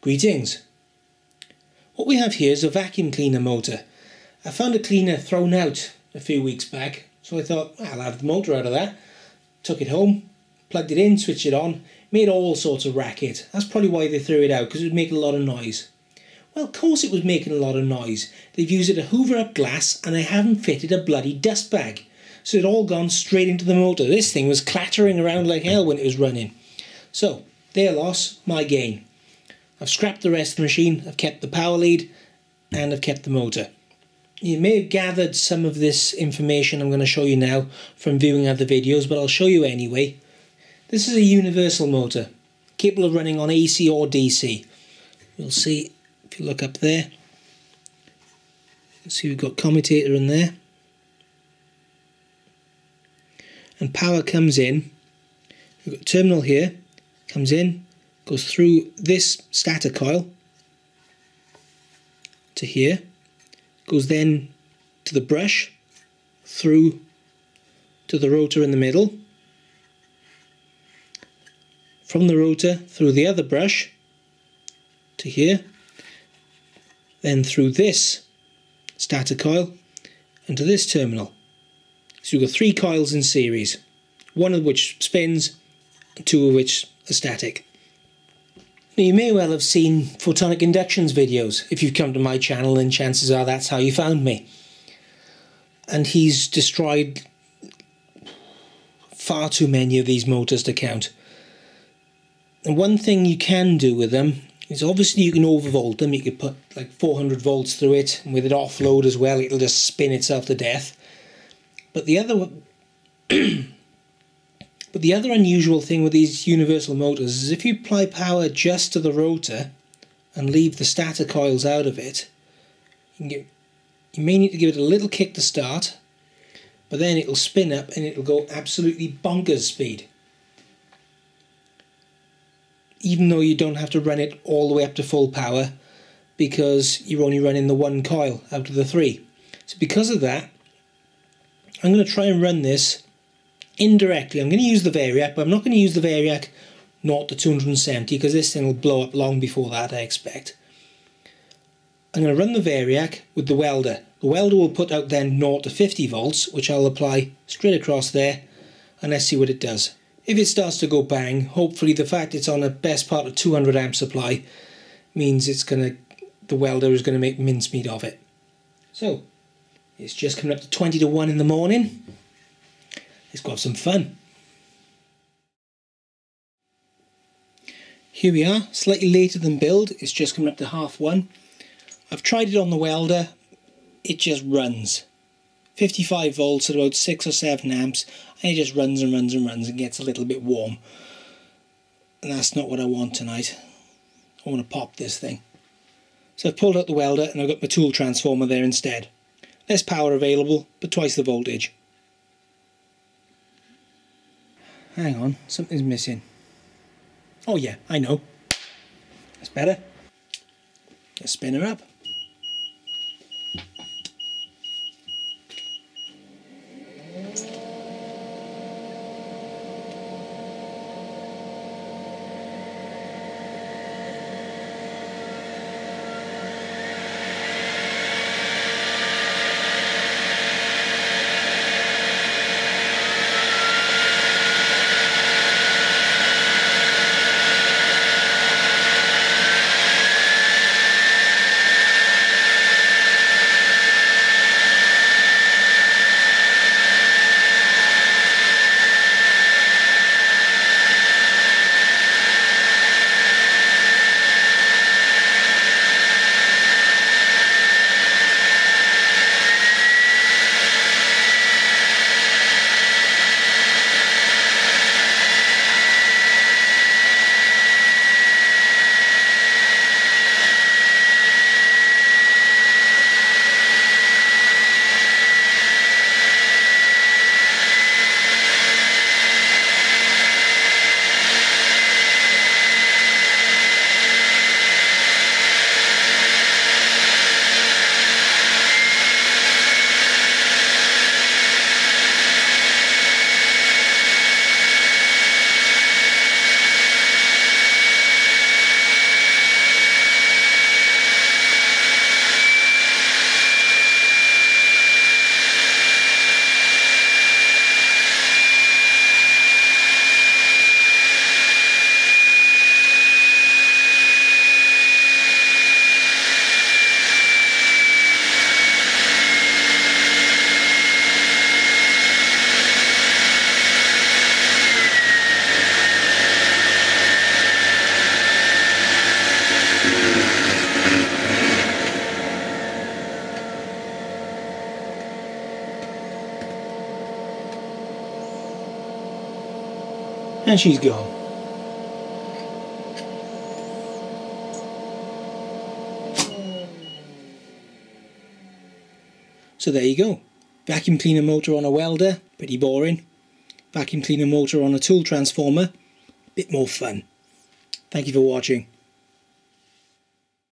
Greetings. What we have here is a vacuum cleaner motor. I found a cleaner thrown out a few weeks back, so I thought, I'll have the motor out of that. Took it home, plugged it in, switched it on, made all sorts of racket. That's probably why they threw it out, because it was making a lot of noise. Well, of course it was making a lot of noise. They've used it to hoover up glass and they haven't fitted a bloody dust bag. So it all gone straight into the motor. This thing was clattering around like hell when it was running. So, their loss, my gain. I've scrapped the rest of the machine, I've kept the power lead, and I've kept the motor. You may have gathered some of this information I'm going to show you now from viewing other videos, but I'll show you anyway. This is a universal motor, capable of running on AC or DC. You'll see, if you look up there, you'll see we've got commutator in there. And power comes in, we've got a terminal here, comes in, goes through this stator coil to here, goes then to the brush, through to the rotor in the middle, from the rotor through the other brush to here, then through this stator coil and to this terminal. So you've got 3 coils in series, one of which spins and 2 of which are static. Now you may well have seen photonic inductions videos. If you've come to my channel, then chances are that's how you found me. And he's destroyed far too many of these motors to count. And one thing you can do with them is obviously you can overvolt them. You could put like 400 volts through it, and with it offload as well, it'll just spin itself to death. But the other unusual thing with these universal motors is if you apply power just to the rotor and leave the stator coils out of it, you may need to give it a little kick to start, but then it'll spin up and it'll go absolutely bonkers speed. Even though you don't have to run it all the way up to full power, because you're only running the 1 coil out of the 3. So because of that, I'm going to try and run this indirectly. I'm going to use the variac, but I'm not going to use the variac 0 to 270 because this thing will blow up long before that, I expect. I'm going to run the variac with the welder. The welder will put out then 0 to 50 volts, which I'll apply straight across there, and let's see what it does. If it starts to go bang, hopefully the fact it's on a best part of 200 amp supply means the welder is going to make mincemeat of it. So, it's just coming up to 20 to 1 in the morning. Let's go have some fun. Here we are, slightly later than build. It's just coming up to 1:30. I've tried it on the welder. It just runs. 55 volts at about 6 or 7 amps, and it just runs and runs and runs and gets a little bit warm. And that's not what I want tonight. I want to pop this thing. So I've pulled out the welder and I've got my tool transformer there instead. Less power available, but twice the voltage. Hang on, something's missing. Oh yeah, I know. That's better. Let's spin her up. And she's gone. So there you go. Vacuum cleaner motor on a welder, pretty boring. Vacuum cleaner motor on a tool transformer, bit more fun. Thank you for watching.